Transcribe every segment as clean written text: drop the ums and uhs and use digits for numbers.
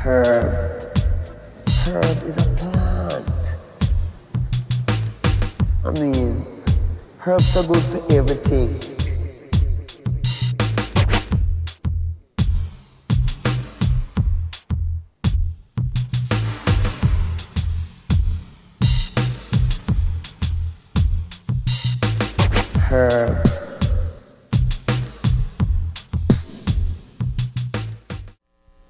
Herb. Herb is a plant. I mean, herbs are good for everything. Herb.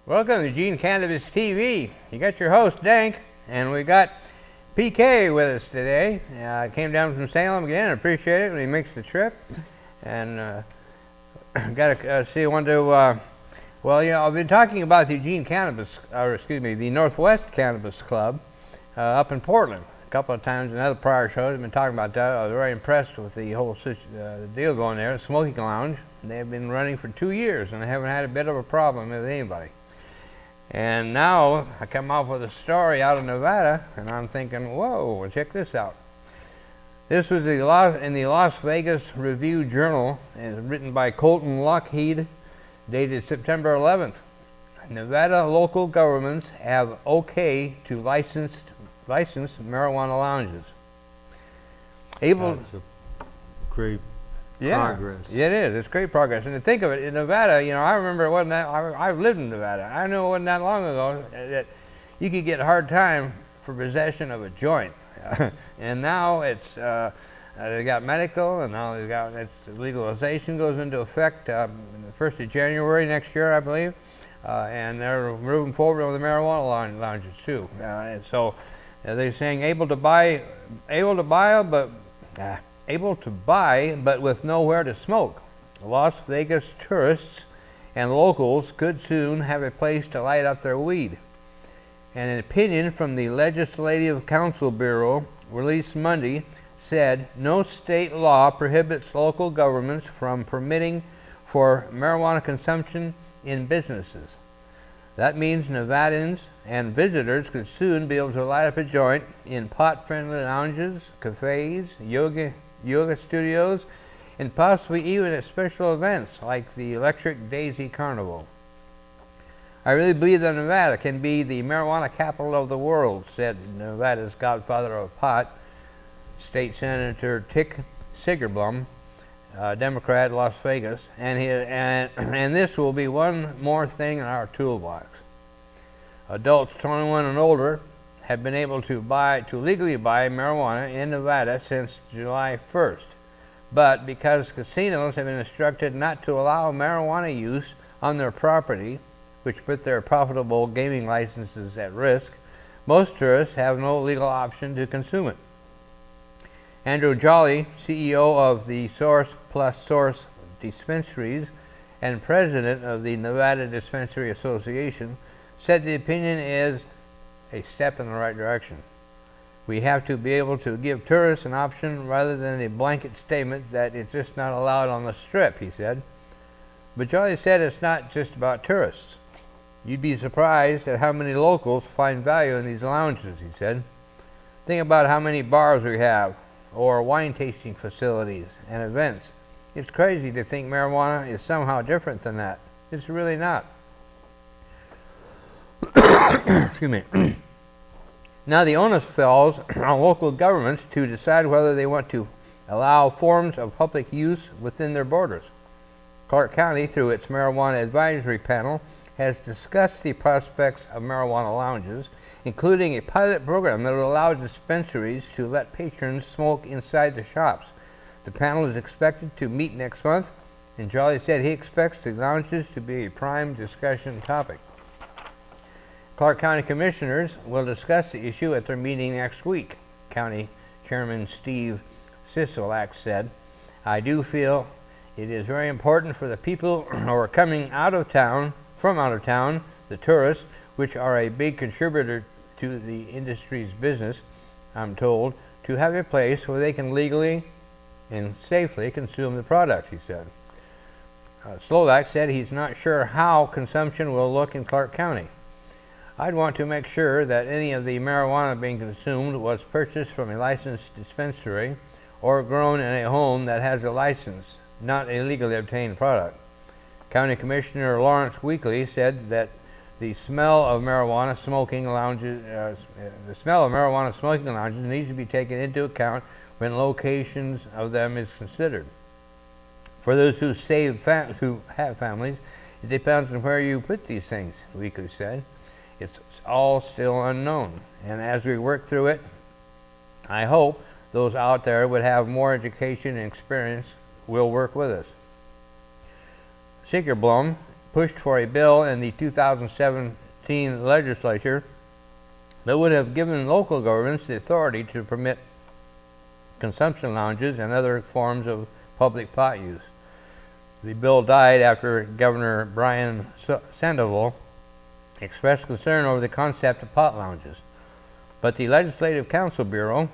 Welcome to Eugene Cannabis TV. You got your host, DanK, and we got Peke with us today. Came down from Salem again. I appreciate it when he makes the trip. And got to see, want to, well, you know, I've been talking about the Eugene Cannabis, or excuse me, the Northwest Cannabis Club up in Portland. A couple of times in other prior shows, I've been talking about that. I was very impressed with the whole deal going there, the smoking lounge. They've been running for 2 years, and they haven't had a bit of a problem with anybody. And now I come up with a story out of Nevada, and I'm thinking, whoa, check this out. This was in the Las Vegas Review-Journal, and written by Colton Lockheed, dated September 11th. Nevada local governments have okay to license marijuana lounges. That's a great progress. Yeah, it is. It's great progress. And to think of it, in Nevada, you know, I remember it wasn't that, I've lived in Nevada. I know it wasn't that long ago that you could get a hard time for possession of a joint. And now it's, they got medical, and now they've got, its legalization goes into effect the 1st of January next year, I believe. And they're moving forward with the marijuana lounges too. And so they're saying able to buy, but with nowhere to smoke. Las Vegas tourists and locals could soon have a place to light up their weed. And an opinion from the Legislative Council Bureau released Monday said no state law prohibits local governments from permitting for marijuana consumption in businesses. That means Nevadans and visitors could soon be able to light up a joint in pot-friendly lounges, cafes, yoga studios, and possibly even at special events like the Electric Daisy Carnival. I really believe that Nevada can be the marijuana capital of the world, said Nevada's godfather of pot, State Senator Tick Sigerblum, Democrat, Las Vegas, and this will be one more thing in our toolbox. Adults 21 and older have been able to legally buy marijuana in Nevada since July 1st. But because casinos have been instructed not to allow marijuana use on their property, which put their profitable gaming licenses at risk, most tourists have no legal option to consume it. Andrew Jolly, CEO of the Source Plus Source Dispensaries and president of the Nevada Dispensary Association, said the opinion is a step in the right direction. We have to be able to give tourists an option rather than a blanket statement that it's just not allowed on the strip, he said. But Jolly said it's not just about tourists. You'd be surprised at how many locals find value in these lounges, he said. Think about how many bars we have, or wine tasting facilities and events. It's crazy to think marijuana is somehow different than that. It's really not. Excuse me. Now the onus falls on local governments to decide whether they want to allow forms of public use within their borders. Clark County, through its Marijuana Advisory Panel, has discussed the prospects of marijuana lounges, including a pilot program that would allow dispensaries to let patrons smoke inside the shops. The panel is expected to meet next month, and Jolly said he expects the lounges to be a prime discussion topic. Clark County Commissioners will discuss the issue at their meeting next week, County Chairman Steve Sisolak said. I do feel it is very important for the people who are coming from out of town, the tourists, which are a big contributor to the industry's business, I'm told, to have a place where they can legally and safely consume the product, he said. Solak said he's not sure how consumption will look in Clark County. I'd want to make sure that any of the marijuana being consumed was purchased from a licensed dispensary or grown in a home that has a license, not a legally obtained product. County Commissioner Lawrence Weekly said that the smell of marijuana smoking lounges. The smell of marijuana smoking lounges needs to be taken into account when locations of them is considered. For those who have families, it depends on where you put these things, Weekly said. It's all still unknown. And as we work through it, I hope those out there would have more education and experience will work with us. Sigerblom pushed for a bill in the 2017 legislature that would have given local governments the authority to permit consumption lounges and other forms of public pot use. The bill died after Governor Brian Sandoval expressed concern over the concept of pot lounges. But the Legislative Council Bureau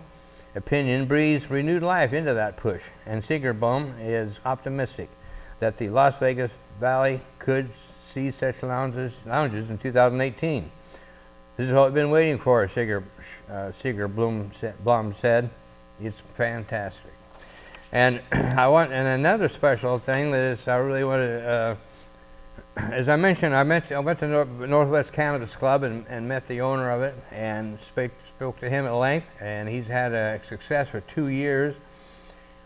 opinion breathes renewed life into that push, and Sigerblom is optimistic that the Las Vegas Valley could see such lounges in 2018. This is what we've been waiting for, Sigerblom said. It's fantastic. And and another special thing that is, I really want to, as I mentioned, I went to Northwest Cannabis Club and met the owner of it and spoke to him at length, and he's had a success for 2 years.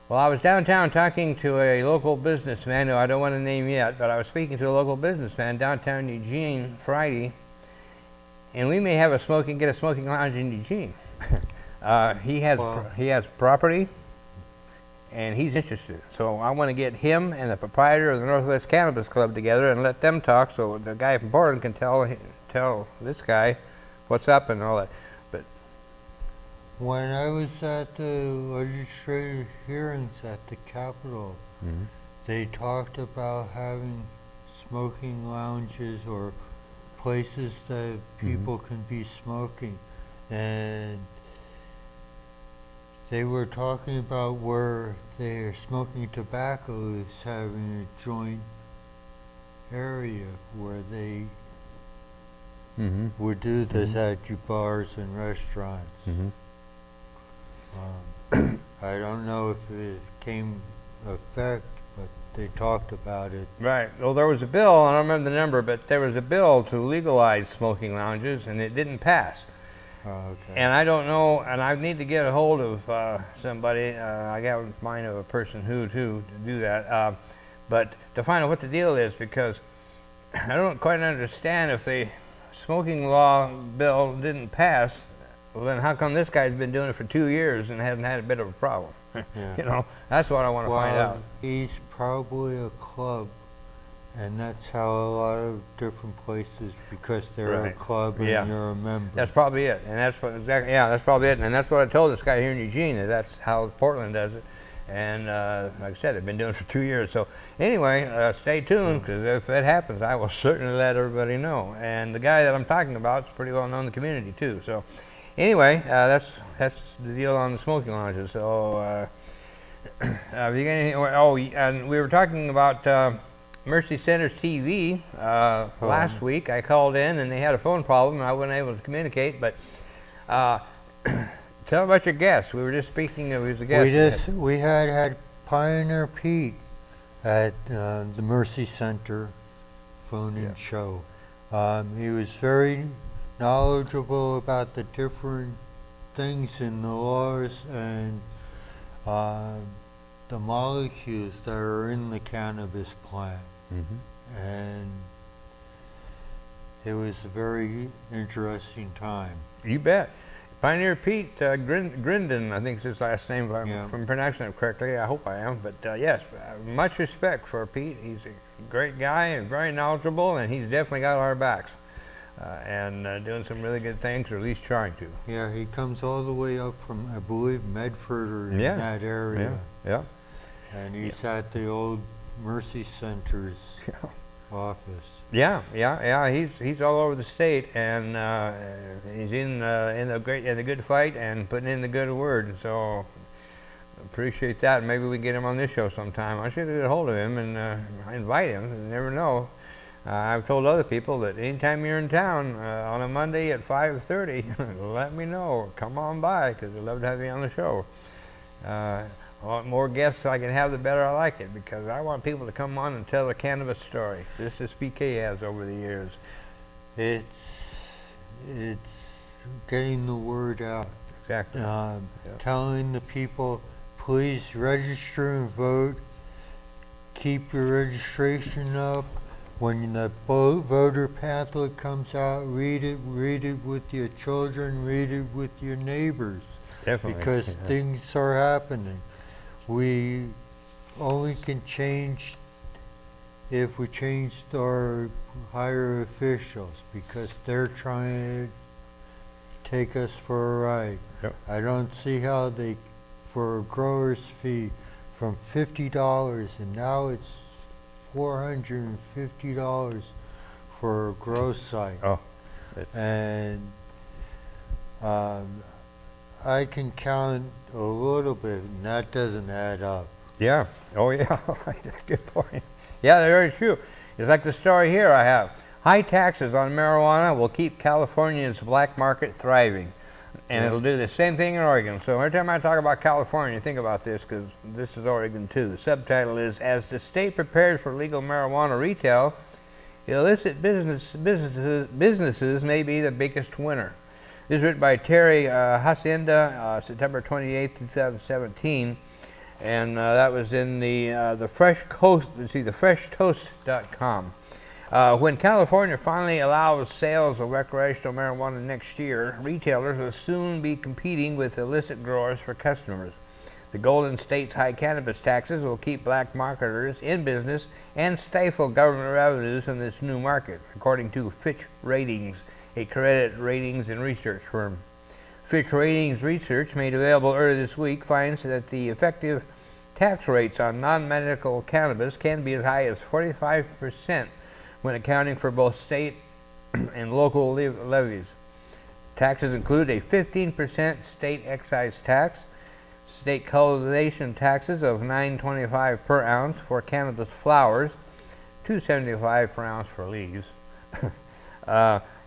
Well, I was downtown talking to a local businessman who I don't want to name yet, but I was speaking to a local businessman downtown Eugene Friday, and we may have get a smoking lounge in Eugene. He has property, and he's interested. So I want to get him and the proprietor of the Northwest Cannabis Club together and let them talk, so the guy from Portland can tell this guy what's up and all that. But when I was at the legislative hearings at the Capitol, they talked about having smoking lounges or places that people can be smoking, and they were talking about where they're smoking tobacco is having a joint area where they would do this at your bars and restaurants. I don't know if it came effect, but they talked about it. right, well, there was a bill, I don't remember the number, but there was a bill to legalize smoking lounges, and it didn't pass. Okay. And I don't know, and I need to get a hold of somebody. I got in mind of a person who to do that, but to find out what the deal is, because I don't quite understand if the smoking law bill didn't pass. Well, then how come this guy's been doing it for 2 years and hasn't had a bit of a problem? Yeah. You know, that's what I want to find out. He's probably a club, and that's how a lot of different places, because they're a club and you're a member. That's probably it, and that's what exactly. Yeah, that's probably it, and that's what I told this guy here in Eugene. That's how Portland does it, and like I said, I've been doing it for 2 years. So anyway, stay tuned, because if it happens, I will certainly let everybody know. And the guy that I'm talking about is pretty well known in the community too. So anyway, that's the deal on the smoking lounges. So have you got anything? Oh, and we were talking about Mercy Centers TV last week. I called in and they had a phone problem and I wasn't able to communicate, but tell about your guest. We were just speaking of his guest. We had Pioneer Pete at the Mercy Center phone-in show. He was very knowledgeable about the different things in the laws and the molecules that are in the cannabis plant. And it was a very interesting time. You bet. Pioneer Pete Grindon, I think is his last name, if I'm pronouncing it correctly. I hope I am. But yes, much respect for Pete. He's a great guy and very knowledgeable, and he's definitely got our backs. And doing some really good things, or at least trying to. Yeah, he comes all the way up from, I believe, Medford or in that area. Yeah. And he's at the old Mercy Center's office. Yeah. He's all over the state, and he's in the good fight and putting in the good word. So appreciate that. Maybe we can get him on this show sometime. I should get a hold of him and invite him. You never know. I've told other people that anytime you're in town on a Monday at 5:30, let me know. Come on by, because I'd love to have you on the show. I want more guests I can have, the better I like it, because I want people to come on and tell the cannabis story. This is Peke has over the years. it's getting the word out. Exactly. Telling the people, please register and vote. Keep your registration up. When the voter pamphlet comes out, read it with your children, read it with your neighbors. Definitely. Because things are happening. We only can change if we change our higher officials, because they're trying to take us for a ride. Yep. I don't see how they, for a grower's fee from $50, and now it's $450 for a grow site. Oh, and I can count a little bit, and that doesn't add up. yeah. Oh, yeah. Good point. Yeah, they're very true. It's like the story here I have. High taxes on marijuana will keep California's black market thriving. And it'll do the same thing in Oregon. So every time I talk about California, think about this, because this is Oregon too. The subtitle is, as the state prepares for legal marijuana retail, illicit businesses may be the biggest winner. This is written by Terry Hacienda, September 28, 2017. And that was in the Fresh Coast, freshtoast.com. When California finally allows sales of recreational marijuana next year, retailers will soon be competing with illicit growers for customers. The Golden State's high cannabis taxes will keep black marketers in business and stifle government revenues in this new market, according to Fitch Ratings, a credit ratings and research firm. Fitch Ratings research made available earlier this week finds that the effective tax rates on non-medical cannabis can be as high as 45% when accounting for both state and local levies. Taxes include a 15% state excise tax, state cultivation taxes of $9.25 per ounce for cannabis flowers, $2.75 per ounce for leaves,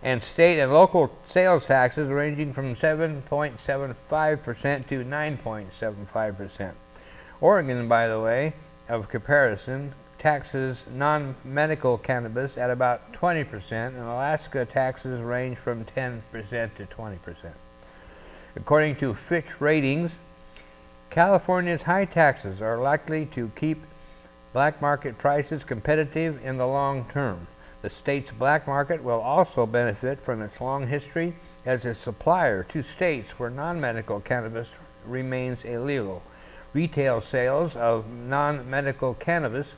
and state and local sales taxes ranging from 7.75% to 9.75%. Oregon, by the way, of comparison, taxes non-medical cannabis at about 20%, and Alaska taxes range from 10% to 20%. According to Fitch Ratings, California's high taxes are likely to keep black market prices competitive in the long term. The state's black market will also benefit from its long history as a supplier to states where non-medical cannabis remains illegal. Retail sales of non-medical cannabis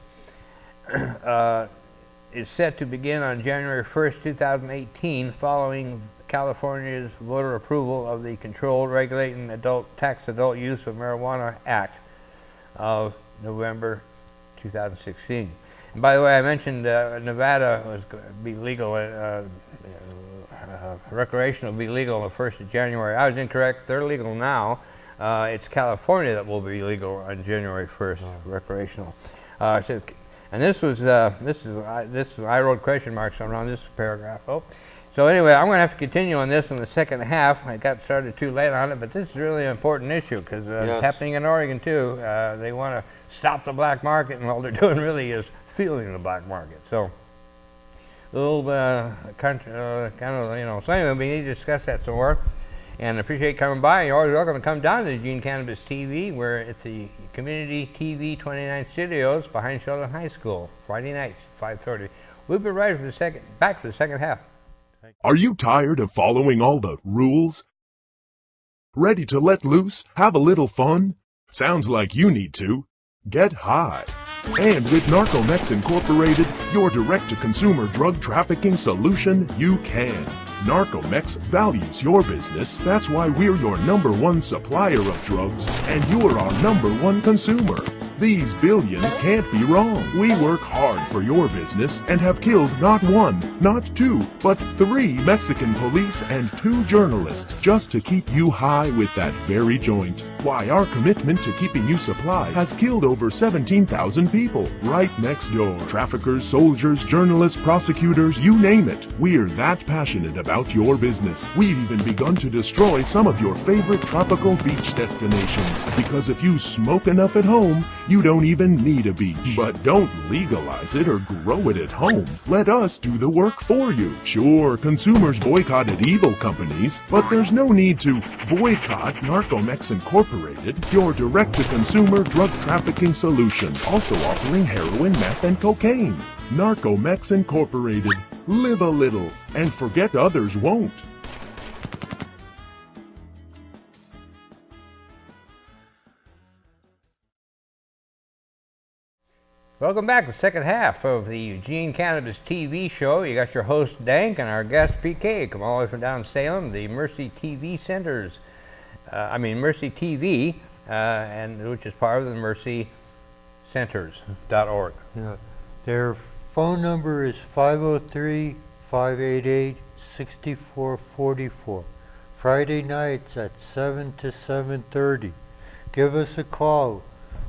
is set to begin on January 1st, 2018, following California's voter approval of the Controlled Regulating Adult Use of Marijuana Act of November 2016. And by the way, I mentioned Nevada was going to be legal, recreational will be legal on the 1st of January. I was incorrect. They're legal now. It's California that will be legal on January 1st, recreational. And this was, I wrote question marks around this paragraph. Oh, so anyway, I'm going to have to continue on this in the second half. I got started too late on it, but this is really an important issue because it's happening in Oregon too. They want to stop the black market, and all they're doing really is fueling the black market. So, a little kind of, so anyway, we need to discuss that some more. And I appreciate you coming by. You're always welcome to come down to Eugene Cannabis TV. We're at the Community TV 29 studios behind Sheldon High School, Friday nights, 5:30. We'll be right back for the second half. Are you tired of following all the rules? Ready to let loose? Have a little fun? Sounds like you need to. Get high. And with Narcomex Incorporated, your direct-to-consumer drug trafficking solution, you can. Narcomex values your business. That's why we're your #1 supplier of drugs, and you're our #1 consumer. These billions can't be wrong. We work hard for your business and have killed not 1, not 2, but 3 Mexican police and 2 journalists just to keep you high with that very joint. Why, our commitment to keeping you supplied has killed over 17,000 people right next door. Traffickers, soldiers, journalists, prosecutors, you name it. We're that passionate about your business. We've even begun to destroy some of your favorite tropical beach destinations. Because if you smoke enough at home, You don't even need a beach. But don't legalize it or grow it at home. Let us do the work for you. Sure, consumers boycotted evil companies, but there's no need to boycott Narcomex Incorporated, your direct-to-consumer drug trafficking solution, also offering heroin, meth, and cocaine. Narcomex Incorporated. Live a little, and forget others won't. Welcome back to the second half of the Eugene Cannabis TV show. You got your host, DanK, and our guest, Peke, come all the way from down Salem, the Mercy TV centers. Mercy TV, and which is part of the mercycenters.org. Yeah. Their phone number is 503-588-6444. Friday nights at 7 to 7:30. Give us a call.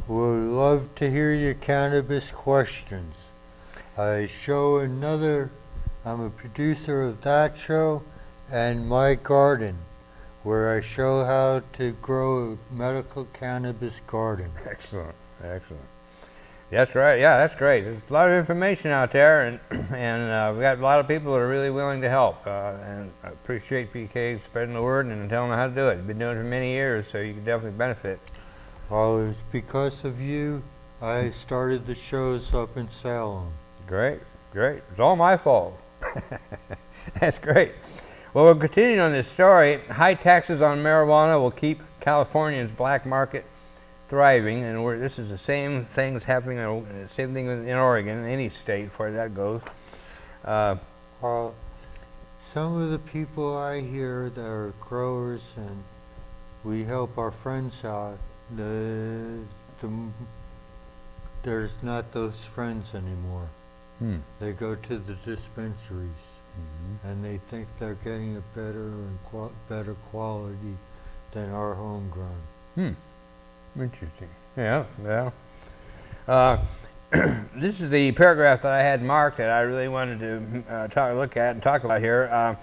We'd love to hear your cannabis questions. I'm a producer of that show and My Garden, where I show how to grow a medical cannabis garden. Excellent, excellent. That's right, yeah, that's great. There's a lot of information out there, and we got a lot of people that are really willing to help. And I appreciate PK spreading the word and telling them how to do it. You've been doing it for many years, so you can definitely benefit. Well, it's because of you I started the shows up in Salem. Great, great. It's all my fault. That's great. Well, we're continuing on this story. High taxes on marijuana will keep California's black market thriving, and this is the same things happening, same thing in Oregon, in any state, as far as that goes. Some of the people I hear that are growers, and we help our friends out, there's not those friends anymore. They go to the dispensaries, and they think they're getting a better quality than our homegrown. Interesting. Yeah, well. This is the paragraph that I had marked that I really wanted to look at and talk about here.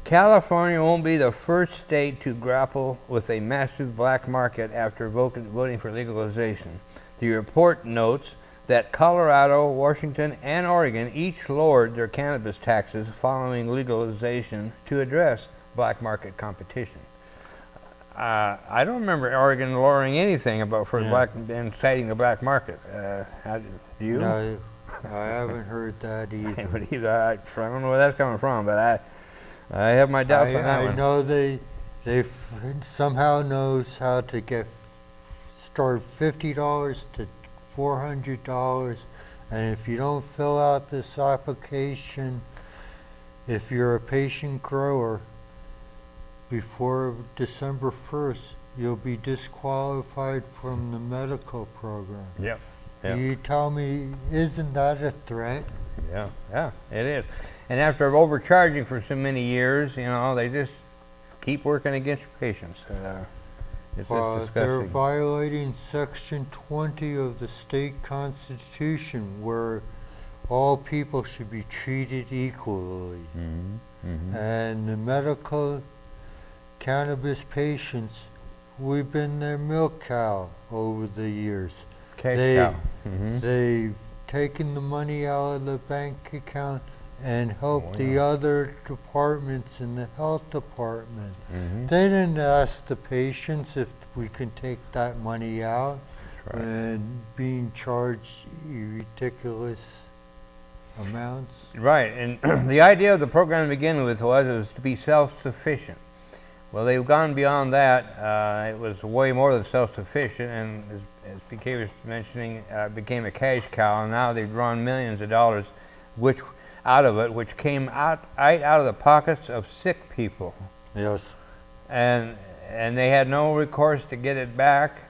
California won't be the first state to grapple with a massive black market after voting for legalization. The report notes that Colorado, Washington, and Oregon each lowered their cannabis taxes following legalization to address black market competition. I don't remember Oregon lowering anything black and citing the black market. Do you? No, I haven't heard that either. I don't know where that's coming from, but I have my doubts on that one. I know they somehow knows how to start $50 to $400, and if you don't fill out this application, if you're a patient grower, before December 1st, you'll be disqualified from the medical program. Yep. You tell me, isn't that a threat? Yeah, it is. And after overcharging for so many years, they just keep working against patients. It's just disgusting. They're violating Section 20 of the state constitution, where all people should be treated equally. And the medical cannabis patients, we've been their milk cow over the years. They've taken the money out of the bank account and helped the other departments in the health department. They didn't ask the patients if we can take that money out, and being charged ridiculous amounts. Right, and the idea of the program to begin with was to be self-sufficient. Well, they've gone beyond that. It was way more than self-sufficient, and as Peke was mentioning, became a cash cow, and now they've drawn millions of dollars which came out of the pockets of sick people. Yes. And they had no recourse to get it back,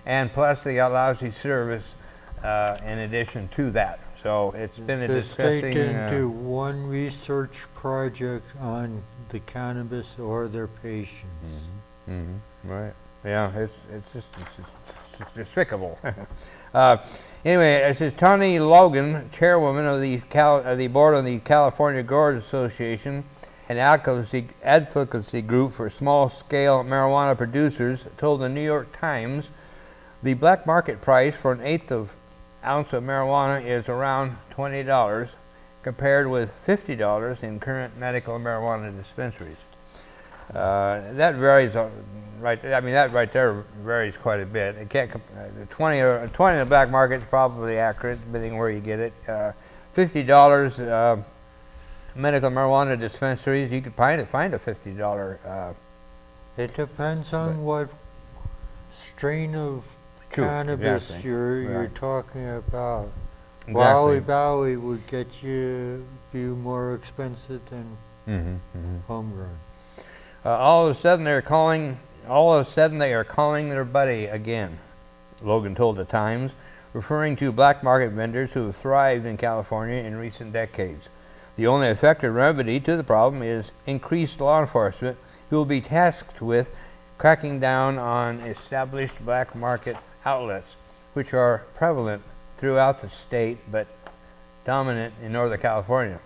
and plus they got lousy service in addition to that. So it's been a disgusting... The state didn't do one research project on the cannabis or their patients. Right. Yeah, it's just despicable. Anyway, it says Tony Logan, chairwoman of the board of the California Growers Association, an advocacy group for small-scale marijuana producers, told the New York Times The black market price for an eighth of ounce of marijuana is around $20, compared with $50 in current medical marijuana dispensaries. That varies, that right there varies quite a bit. It can't the 20 in the black market is probably accurate, depending where you get it. $50 medical marijuana dispensaries, you could find a $50. It depends on what strain of True, cannabis exactly. you're Right. talking about. Exactly. Wally Bowie would get you be more expensive than homegrown. All of a sudden they are calling their buddy again, Logan told the Times, referring to black market vendors who have thrived in California in recent decades. The only effective remedy to the problem is increased law enforcement, who will be tasked with cracking down on established black market outlets, which are prevalent throughout the state but dominant in Northern California.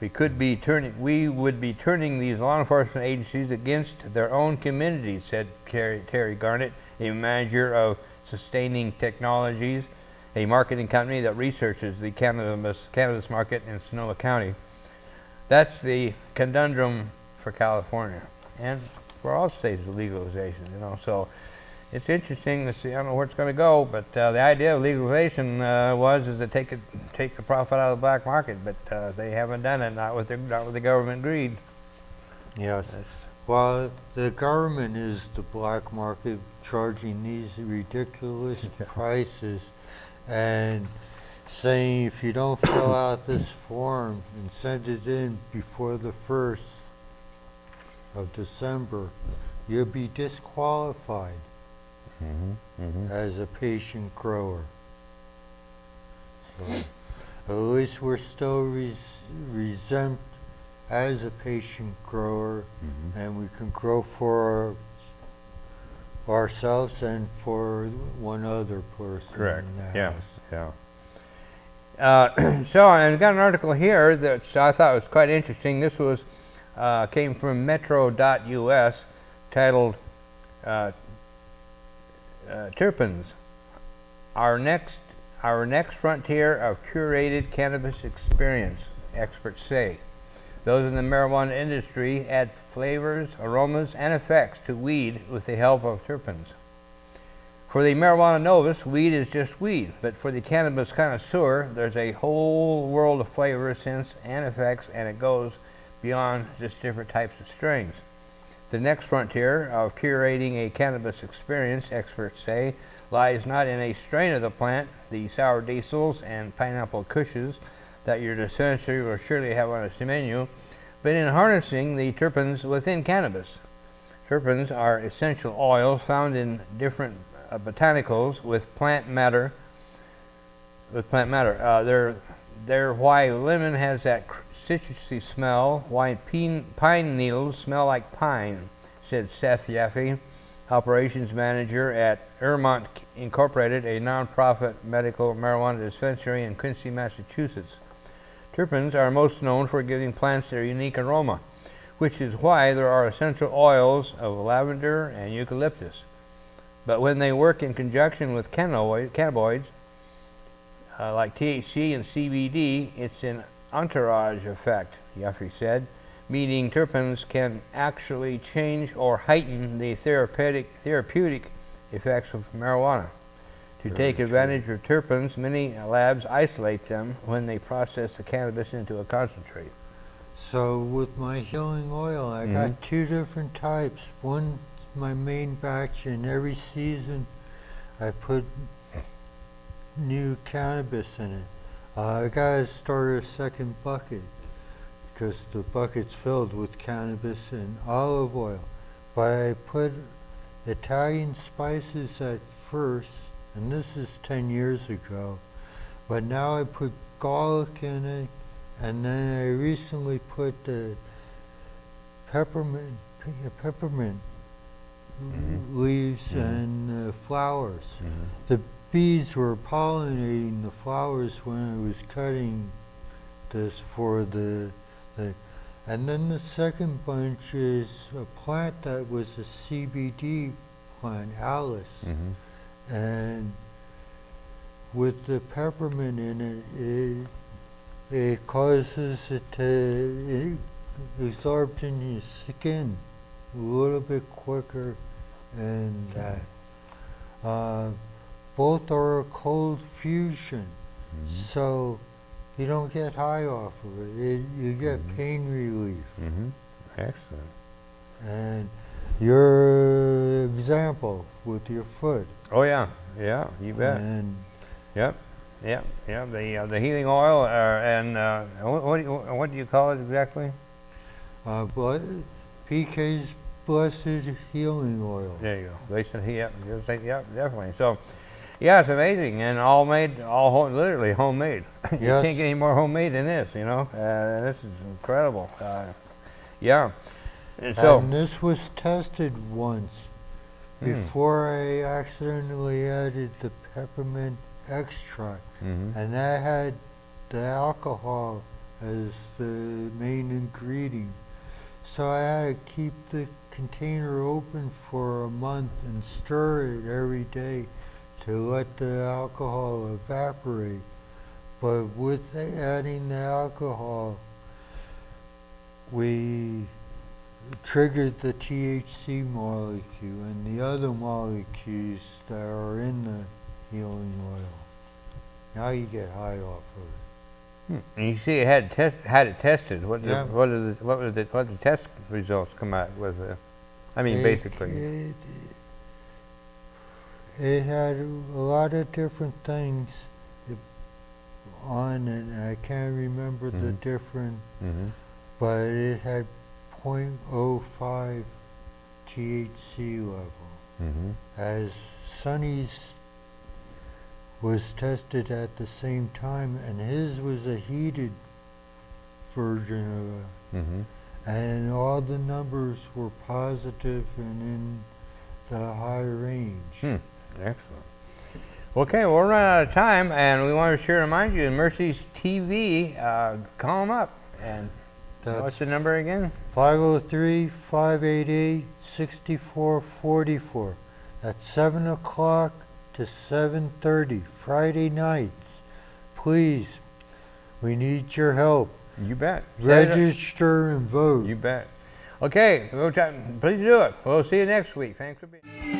We would be turning these law enforcement agencies against their own communities, said Terry Garnett, a manager of Sustaining Technologies, a marketing company that researches the cannabis market in Sonoma County. That's the conundrum for California and for all states of legalization, so it's interesting to see. I don't know where it's going to go, but the idea of legalization is to take the profit out of the black market, but they haven't done it. Not with the government greed. Yes. Well, the government is the black market, charging these ridiculous prices and saying if you don't fill out this form and send it in before the 1st of December, you'll be disqualified as a patient grower. So at least we're still exempt as a patient grower, and we can grow for ourselves and for one other person. Correct. In the house. So I've got an article here that I thought was quite interesting. This was came from Metro.us, titled "Terpenes, Our next frontier of curated cannabis experience," experts say. Those in the marijuana industry add flavors, aromas, and effects to weed with the help of terpenes. For the marijuana novice, weed is just weed, but for the cannabis connoisseur, there's a whole world of flavors, scents, and effects, and it goes beyond just different types of strains. The next frontier of curating a cannabis experience, experts say, lies not in a strain of the plant, the sour diesels and pineapple kushes that your dispensary will surely have on its menu, but in harnessing the terpenes within cannabis. Terpenes are essential oils found in different botanicals with plant matter. They're why lemon has that citrusy smell, why pine needles smell like pine, said Seth Yaffe, operations manager at Ermont Incorporated, a nonprofit medical marijuana dispensary in Quincy, Massachusetts. Terpenes are most known for giving plants their unique aroma, which is why there are essential oils of lavender and eucalyptus. But when they work in conjunction with cannabinoids like THC and CBD, it's an entourage effect, Yaffe said, meaning terpenes can actually change or heighten the therapeutic effects of marijuana. To take advantage of terpenes, many labs isolate them when they process the cannabis into a concentrate. So with my healing oil, I got 2 different types. One, my main batch, and every season I put new cannabis in it. I gotta start a second bucket because the bucket's filled with cannabis and olive oil. But I put Italian spices at first, and this is 10 years ago. But now I put garlic in it, and then I recently put the peppermint leaves and flowers. The bees were pollinating the flowers when I was cutting this for the and then the second bunch is a plant that was a CBD plant, Alice. And with the peppermint in it causes it to absorb in your skin a little bit quicker, and both are a cold fusion, so you don't get high off of it. You get pain relief. Excellent. And your example with your foot. Oh yeah, yeah, you bet. And Yep. The healing oil, and what do you call it exactly? Peke's blessed healing oil. There you go. They said, yep, definitely. So, yeah, it's amazing, and all made, literally homemade. You Yes. can't get any more homemade than this, you know. This is incredible. Yeah. And so, And this was tested once before I accidentally added the peppermint extract, and that had the alcohol as the main ingredient. So I had to keep the container open for a month and stir it every day to let the alcohol evaporate. But with adding the alcohol, we triggered the THC molecule and the other molecules that are in the healing oil. Now you get high off of it. and you see, it had it tested. What Yeah. did the test results come out with? I mean, basically. It had a lot of different things on it, and I can't remember the different, but it had 0.05 THC level. As Sonny's was tested at the same time, and his was a heated version of it. And all the numbers were positive and in the high range. Excellent. Okay, well, we're running out of time, and we want to sure remind you, Mercy's TV, call them up. And what's the number again? 503-588-6444. That's 7 o'clock to 7:30, Friday nights. Please, we need your help. You bet. Register and vote. You bet. Okay, please do it. We'll see you next week. Thanks for being here.